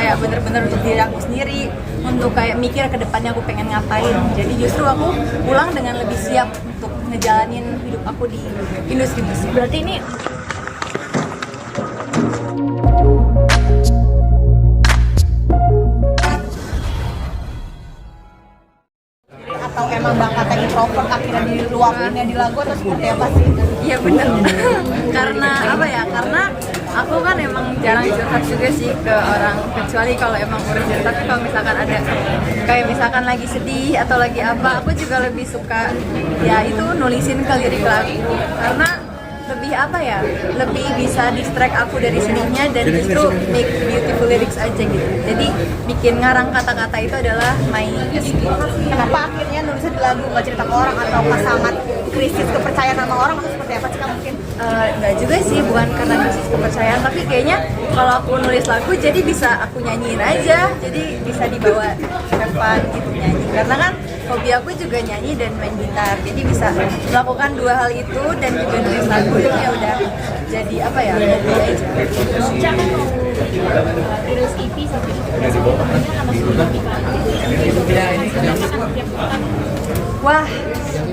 kayak bener-bener untuk diri aku sendiri, untuk kayak mikir ke depannya aku pengen ngapain. Jadi justru aku pulang dengan lebih siap untuk ngejalanin hidup aku di industri musik. Berarti ini atau emang bakatnya introvert akhirnya diluapinnya di lagu atau seperti apa sih? Iya bener. Karena apa ya? Karena aku kan emang jarang curhat juga sih ke orang, kecuali kalau emang urgent. Tapi kalau misalkan ada kayak misalkan lagi sedih atau lagi apa, aku juga lebih suka ya itu nulisin ke lirik lagu. Karena lebih apa ya, lebih bisa distract aku dari sedihnya dan justru make beautiful lyrics aja gitu. Jadi bikin ngarang kata-kata itu adalah my escape. Kenapa akhirnya nulisnya di lagu, nggak cerita ke orang atau pas sangat krisis kepercayaan sama orang atau seperti apa sih Kak mungkin? Nggak juga sih, bukan karena krisis kepercayaan, tapi kayaknya kalau aku nulis lagu jadi bisa aku nyanyiin aja, jadi bisa dibawa depan gitu nyanyi. Karena kan hobi aku juga nyanyi dan main gitar, jadi bisa melakukan dua hal itu dan juga nulis lagu, itu ya udah jadi apa ya, hobi aja. Cak kan mau rilis EP satu tentunya akan masuk di Wah,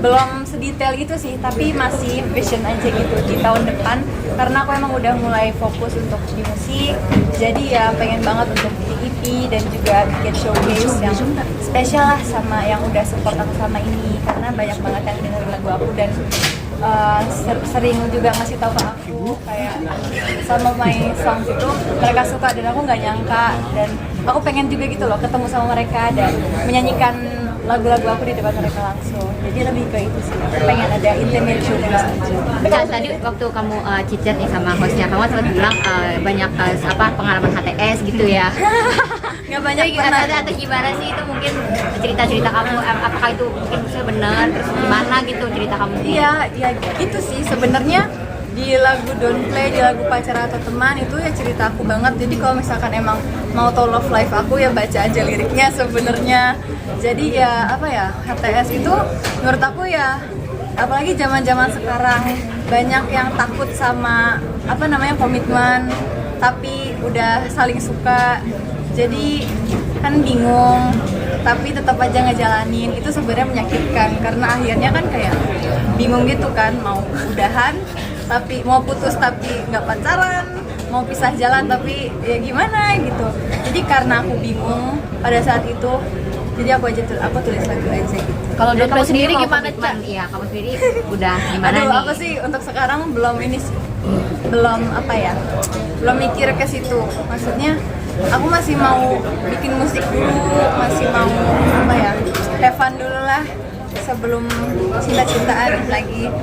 belum sedetail itu sih, tapi masih vision aja gitu di tahun depan. Karena aku emang udah mulai fokus untuk di musik, jadi ya pengen banget untuk di EP dan juga bikin showcase yang spesial lah sama yang udah support aku sama ini. Karena banyak banget yang dengerin lagu aku dan sering juga ngasih tahu ke aku kayak sama my songs itu mereka suka dan aku nggak nyangka, dan aku pengen juga gitu loh ketemu sama mereka dan menyanyikan lagu-lagu aku di depan mereka langsung. Jadi lebih ke itu sih, pengen ada intimate showcase aja. Nah, tadi waktu kamu cicat nih sama hostnya, kamu sempat bilang banyak pengalaman HTS gitu ya. Nggak banyak Atau gimana sih itu mungkin cerita-cerita kamu, apakah itu mungkin benar, terus gimana gitu cerita kamu? Iya, ya gitu sih sebenarnya. Di lagu Don't Play, di lagu Pacar Atau Teman itu ya cerita aku banget. Jadi kalau misalkan emang mau tahu love life aku ya baca aja liriknya sebenarnya. Jadi ya apa ya, HTS itu menurut aku ya, apalagi zaman-zaman sekarang banyak yang takut sama apa namanya komitmen, tapi udah saling suka. Jadi kan bingung, tapi tetap aja ngejalanin. Itu sebenarnya menyakitkan karena akhirnya kan kayak bingung gitu kan, mau udahan tapi mau putus tapi nggak pacaran, mau pisah jalan tapi ya gimana gitu. Jadi karena aku bingung pada saat itu, jadi aku tulis lagu aja gitu. Kalau Dan Don't Play sendiri mau gimana komitmen, Cak? Iya, kamu sendiri udah gimana Aduh, nih? aku sih untuk sekarang belum ini sih, belum apa ya, belum mikir ke situ. Maksudnya aku masih mau bikin musik dulu, masih mau apa ya, have fun dulu lah sebelum cinta-cintaan lagi.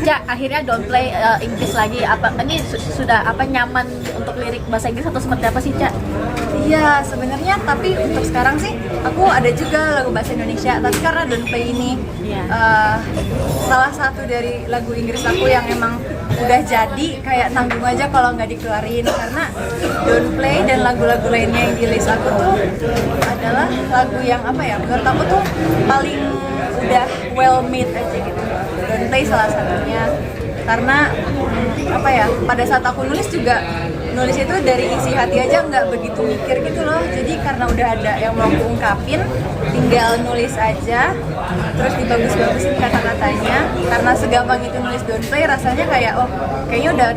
Cak, akhirnya Don't Play Inggris lagi. Apa ini sudah apa nyaman untuk lirik bahasa Inggris atau seperti apa sih Cak? Iya sebenarnya, tapi untuk sekarang sih aku ada juga lagu bahasa Indonesia, tapi karena Don't Play ini salah satu dari lagu Inggris aku yang emang udah jadi, kayak tanggung aja kalau nggak dikeluarin. Karena Don't Play dan lagu-lagu lainnya yang di list aku tuh adalah lagu yang apa ya, menurut aku tuh paling udah well made aja gitu. Don't Play salah satunya karena apa ya, pada saat aku nulis juga nulis itu dari isi hati aja, nggak begitu mikir gitu loh. Jadi karena udah ada yang mau aku ungkapin, tinggal nulis aja, terus dibagus-bagusin kata-katanya. Karena segampang itu nulis Don't Play, rasanya kayak oh kayaknya udah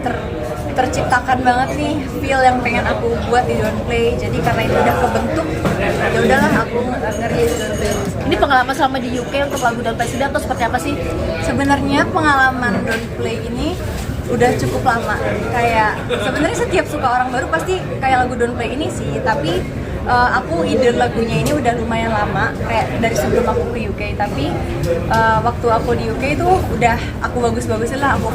terciptakan banget nih feel yang pengen aku buat di Don't Play. Jadi karena itu udah kebentuk, ya udahlah aku ngerilis Don't Play. Ini pengalaman selama di UK untuk lagu Don't Play sendiri atau seperti apa sih? Sebenarnya pengalaman Don't Play ini udah cukup lama. Kayak sebenarnya setiap suka orang baru pasti kayak lagu Don't Play ini sih, tapi aku ide lagunya ini udah lumayan lama, kayak dari sebelum aku ke UK. Tapi waktu aku di UK itu udah aku bagus-bagusin lah, aku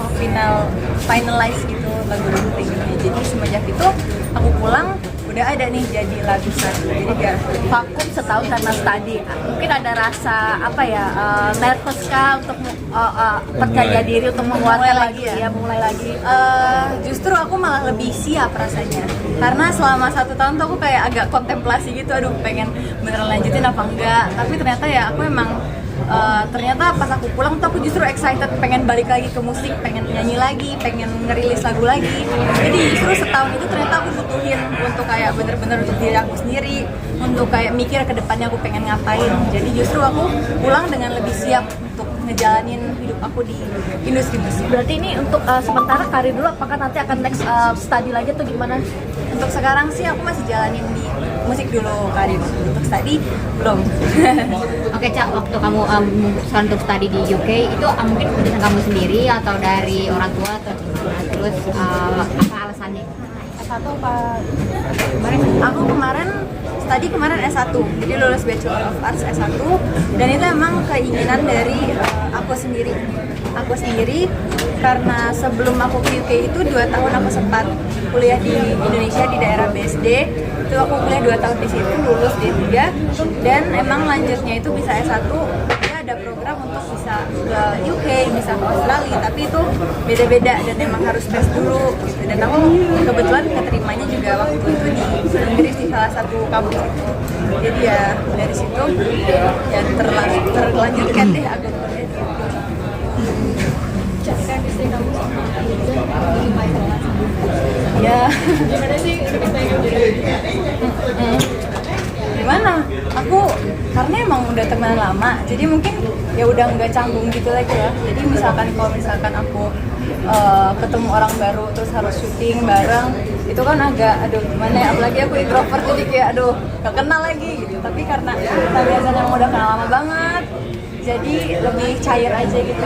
finalize gitu lagu Don't Play ini. Jadi semenjak itu aku pulang udah ada nih jadi lagu satu. Jadi gak Vakum setahun karena studi. Mungkin ada rasa apa ya, nervous kah untuk percaya diri untuk mengeluarkan lagi ya, mulai lagi. Justru aku malah lebih siap rasanya, karena selama 1 tahun tuh aku kayak agak kontemplasi gitu, aduh pengen beneran lanjutin apa enggak. Tapi ternyata ya aku emang ternyata pas aku pulang tuh aku justru excited pengen balik lagi ke musik, pengen nyanyi lagi, pengen ngerilis lagu lagi. Jadi justru setahun itu ternyata aku butuhin untuk kayak bener-bener untuk diri aku sendiri, untuk kayak mikir ke depannya aku pengen ngapain. Jadi justru aku pulang dengan lebih siap untuk ngejalanin hidup aku di industri musik. Berarti ini untuk sementara karir dulu, apakah nanti akan next study lagi atau gimana? Untuk sekarang sih aku masih jalanin di musik dulu karir. Untuk study belum. Oke Cak, waktu kamu memutuskan untuk studi di UK itu mungkin keputusan kamu sendiri atau dari orang tua atau gimana? Terus apa alasannya? S1 apa? Aku kemarin S1, jadi lulus Bachelor of Arts S1, dan itu emang keinginan dari aku sendiri karena sebelum aku ke UK itu 2 tahun aku sempat kuliah di Indonesia di daerah BSD. Itu aku kuliah 2 tahun di situ, lulus D3, dan emang lanjutnya itu bisa S1. Ya ada program untuk bisa ke UK, bisa ke Australia, tapi itu beda-beda dan emang harus tes dulu gitu. Dan aku kebetulan keterimanya juga waktu itu di Inggris di salah satu kampus itu. Jadi ya dari situ ya terlanjutkan deh aku kuliah di UK. Ya gimana sih gimana aku karena emang udah teman lama, jadi mungkin ya udah nggak canggung gitu lagi lah. Jadi kalau misalkan aku ketemu orang baru terus harus syuting bareng, itu kan agak aduh gimana ya, apalagi aku introvert jadi kayak aduh gak kenal lagi gitu. Tapi karena kita biasanya udah kenal lama banget, jadi lebih cair aja gitu.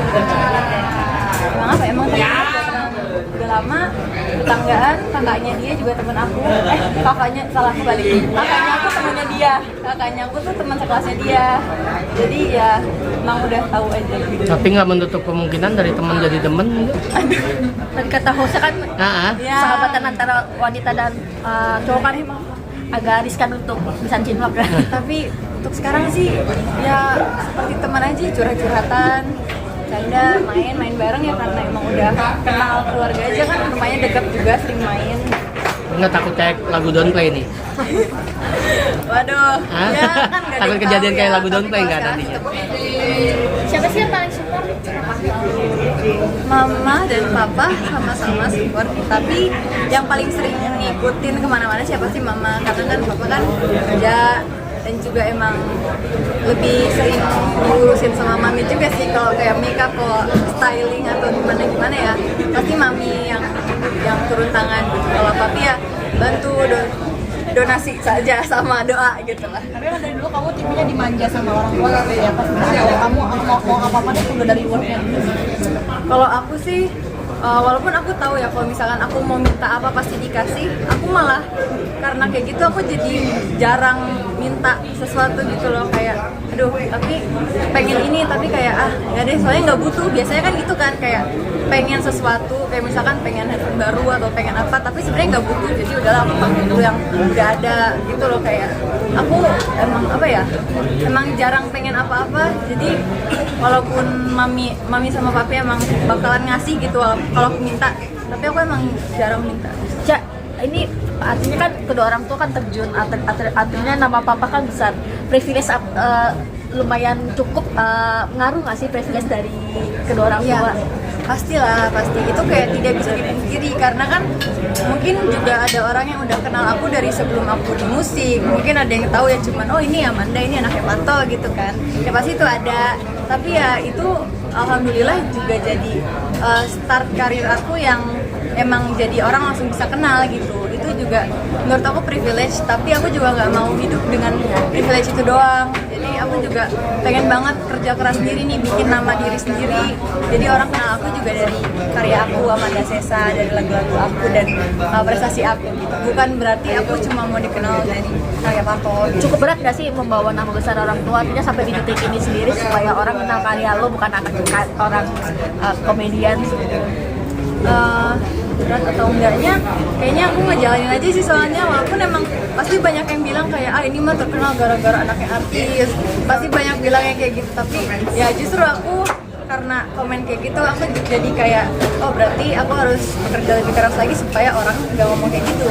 Emang apa emang udah lama tetanggaan, kakaknya dia juga temen aku, kakaknya salah kebalik, kakaknya aku temennya dia, kakaknya aku tuh teman sekelasnya dia, jadi ya emang udah tahu aja gitu. Tapi nggak menutup kemungkinan dari teman jadi temen. Dan kata Jose kan Ya. sahabatan antara wanita dan cowok kan emang agak riskan untuk bisa cinlok kan. Tapi untuk sekarang sih ya seperti teman aja, curhat-curhatan, canda, main bareng ya, karena emang udah kenal keluarga aja kan, rumahnya dekat juga, sering main. Nggak takut kayak lagu Don't Play nih? Waduh, Hah? ya kan nggak Takut ada yang kejadian tahu kayak ya, lagu Don't tapi Play kalau nggak sekarang nantinya? Siapa sih yang paling support? Mama dan papa sama-sama support, tapi yang paling sering ngikutin kemana-mana siapa sih mama, karena kan papa kan kerja dan juga emang lebih sering ngurusin sama mami juga sih. Kalau kayak makeup, kalau styling atau gimana ya pasti mami yang turun tangan gitu. Kalau papi ya bantu donasi saja sama doa gitu lah. Tapi kan dari dulu kamu tipenya dimanja sama orang tua gitu ya, pas kamu mau apa-apa itu udah dari luarnya dulu. Kalau aku sih walaupun aku tahu ya kalau misalkan aku mau minta apa pasti dikasih, aku malah karena kayak gitu aku jadi jarang minta sesuatu gitu loh, kayak aduh tapi pengen ini tapi kayak nggak deh soalnya nggak butuh. Biasanya kan gitu kan, kayak pengen sesuatu kayak misalkan pengen handphone baru atau pengen apa tapi sebenarnya nggak butuh, jadi udahlah aku pakai dulu yang udah ada gitu loh. Kayak aku emang apa ya, emang jarang pengen apa-apa, jadi walaupun mami sama papi emang bakalan ngasih gitu kalau aku minta, tapi aku emang jarang minta. Cak, ini artinya kan kedua orang tua kan terjun, artinya nama papa kan besar, privilege lumayan cukup ngaruh nggak sih privilege dari kedua orang tua? Ya, pastilah, pasti itu kayak tidak bisa dipungkiri, karena kan mungkin juga ada orang yang udah kenal aku dari sebelum aku di musik, mungkin ada yang tahu ya cuman oh ini Amanda, ini anaknya Pato gitu kan, ya pasti itu ada. Tapi ya itu alhamdulillah juga jadi start karir aku yang emang jadi orang langsung bisa kenal gitu. Itu juga menurut aku privilege, tapi aku juga nggak mau hidup dengan privilege itu doang. Jadi aku juga pengen banget kerja keras sendiri nih, bikin nama diri sendiri. Jadi orang kenal aku juga dari karya aku, Amanda Sesa, dari lagu-lagu aku dan prestasi aku gitu. Bukan berarti aku cuma mau dikenal dari karya Pato gitu. Cukup berat gak sih membawa nama besar orang tua, artinya sampai di titik ini sendiri supaya orang kenal karya lo, bukan orang komedian gitu. Berat atau enggaknya kayaknya aku ngejalanin aja sih, soalnya walaupun emang pasti banyak yang bilang kayak ini mah terkenal gara-gara anaknya artis, pasti banyak bilang yang kayak gitu, tapi ya justru aku karena komen kayak gitu aku jadi kayak oh berarti aku harus bekerja lebih keras lagi supaya orang nggak ngomong kayak gitu.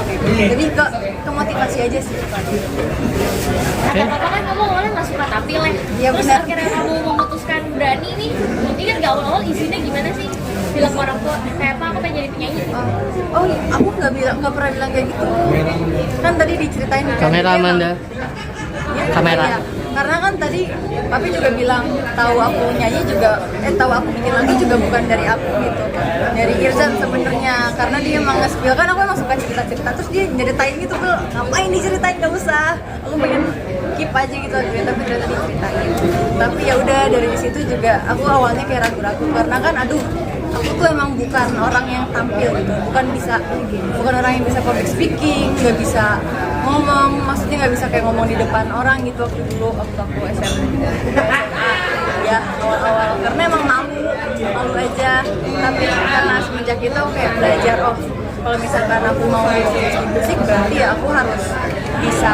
Jadi ke motivasi aja sih. Kata papa kan kamu awalnya nggak suka tapi Iya, terus benar. akhirnya kamu memutuskan berani nih, ini kan gak awal-awal isinya gimana sih? Bilang ke orang tua, kayak apa aku pengen jadi penyanyi. Oh, aku nggak pernah bilang kayak gitu. Kan tadi diceritain kan, Kamera dia emang- Amanda. Iya, Kamera. iya. Karena kan tadi papi juga bilang tahu aku nyanyi juga, tahu aku bikin lagu juga bukan dari aku gitu, dari Irzan sebenarnya. Karena dia emang nge-spill, kan aku emang suka cerita-cerita, terus dia nyeritain gitu, Bel, ngapain diceritain, gak usah. Aku pengen keep aja gitu akhirnya, tapi ternyata diceritain. Tapi ya udah dari situ juga aku awalnya kayak ragu-ragu karena kan aduh aku tuh emang bukan orang yang tampil gitu, bukan orang yang bisa public speaking, nggak bisa ngomong, maksudnya nggak bisa kayak ngomong di depan orang gitu waktu aku SMP. Ya awal-awal karena emang malu aja, tapi karena semenjak itu aku kayak belajar kalau misalkan aku mau musik berarti ya aku harus bisa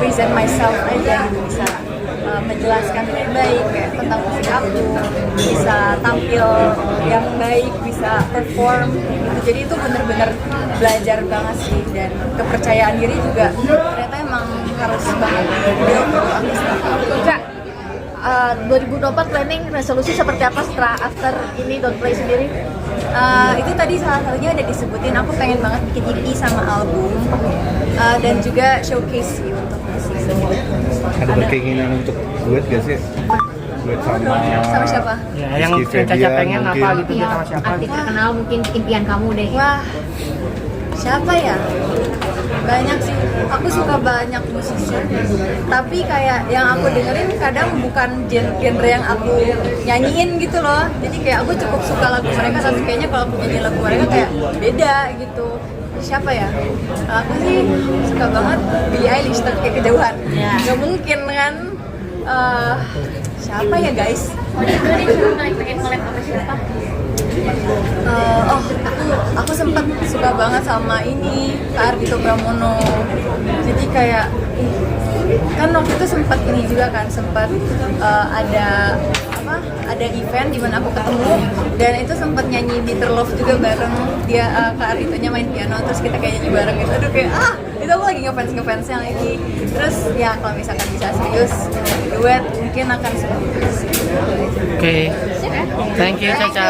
present myself aja gitu, bisa menjelaskan dengan baik kayak tentang musik aku, bisa tampil yang baik, bisa perform gitu. Jadi itu bener-bener belajar banget sih, dan kepercayaan diri juga ternyata emang harus banget build aku sendiri. Kak, 2024 planning resolusi seperti apa setelah after ini Don't Play sendiri? Itu tadi salah satunya ada disebutin, aku pengen banget bikin EP sama album, dan juga showcase sih untuk musik sendiri. Ada berkeinginan untuk duet gak sih? Duet Sama siapa? Ya, yang Rizky Caca Febian pengen mungkin. apa gitu Iya, sama siapa? artis terkenal mungkin impian kamu deh. Wah, siapa ya? Banyak sih, aku suka banyak musisi, tapi kayak yang aku dengerin kadang bukan genre yang aku nyanyiin gitu loh. Jadi kayak aku cukup suka lagu mereka, tapi kayaknya kalau aku nyanyi lagu mereka kayak beda gitu. Siapa ya? Aku sih suka banget Billie Eilish, tapi kayak kejauhan. Gak mungkin kan? Siapa ya guys? Pengen collab sama siapa? Aku sempat suka banget sama ini Kak Ardhito Pramono. Jadi kayak kan waktu itu sempat ini juga kan, sempat ada event di mana aku ketemu, dan itu sempat nyanyi Bitter Love juga bareng dia. Kak Ardhitonya main piano, terus kita kayak nyanyi bareng gitu. Aduh kayak itu aku lagi ngefansnya lagi. Terus ya kalau misalkan bisa serius duet mungkin akan seperti itu. Oke. Thank you Caca.